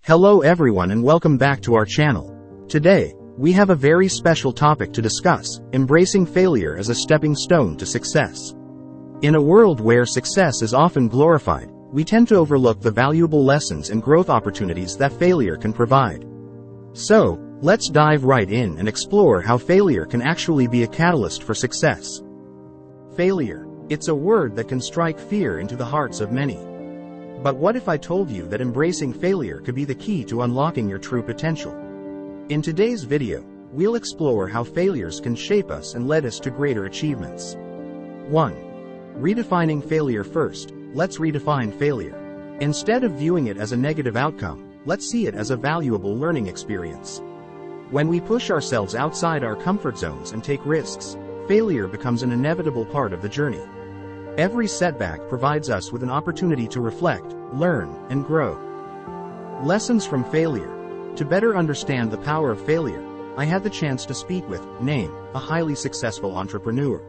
Hello everyone and welcome back to our channel. Today, we have a very special topic to discuss: embracing failure as a stepping stone to success. In a world where success is often glorified, we tend to overlook the valuable lessons and growth opportunities that failure can provide. So, let's dive right in and explore how failure can actually be a catalyst for success. Failure. It's a word that can strike fear into the hearts of many. But what if I told you that embracing failure could be the key to unlocking your true potential? In today's video, we'll explore how failures can shape us and lead us to greater achievements. 1. Redefining failure. First, let's redefine failure. Instead of viewing it as a negative outcome, let's see it as a valuable learning experience. When we push ourselves outside our comfort zones and take risks, failure becomes an inevitable part of the journey. Every setback provides us with an opportunity to reflect, learn, and grow. Lessons from failure. To better understand the power of failure, I had the chance to speak with Name, a highly successful entrepreneur.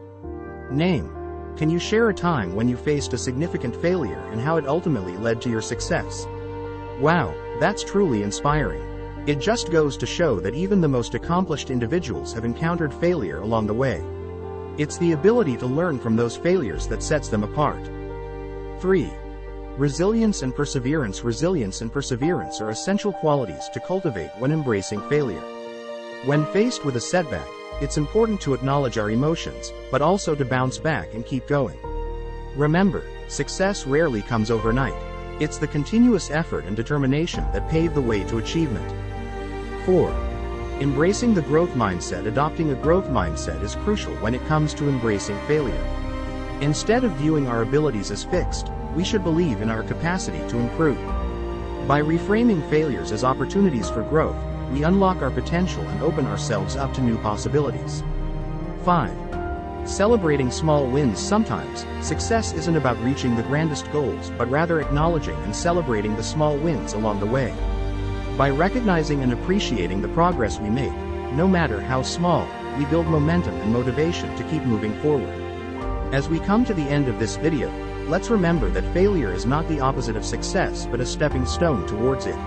Name, can you share a time when you faced a significant failure and how it ultimately led to your success? Wow, that's truly inspiring. It just goes to show that even the most accomplished individuals have encountered failure along the way. It's the ability to learn from those failures that sets them apart. 3. Resilience and perseverance. Resilience and perseverance are essential qualities to cultivate when embracing failure. When faced with a setback, it's important to acknowledge our emotions, but also to bounce back and keep going. Remember, success rarely comes overnight. It's the continuous effort and determination that pave the way to achievement. 4. Embracing the growth mindset. Adopting a growth mindset is crucial when it comes to embracing failure. Instead of viewing our abilities as fixed, we should believe in our capacity to improve. By reframing failures as opportunities for growth, we unlock our potential and open ourselves up to new possibilities. 5. Celebrating small wins. Sometimes, success isn't about reaching the grandest goals but rather acknowledging and celebrating the small wins along the way. By recognizing and appreciating the progress we make, no matter how small, we build momentum and motivation to keep moving forward. As we come to the end of this video, let's remember that failure is not the opposite of success but a stepping stone towards it.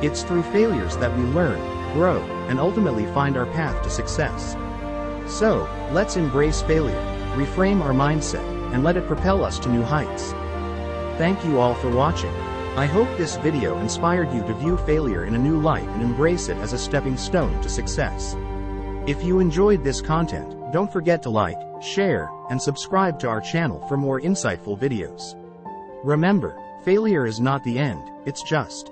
It's through failures that we learn, grow, and ultimately find our path to success. So, let's embrace failure, reframe our mindset, and let it propel us to new heights. Thank you all for watching. I hope this video inspired you to view failure in a new light and embrace it as a stepping stone to success. If you enjoyed this content, don't forget to like, share, and subscribe to our channel for more insightful videos. Remember, failure is not the end, it's just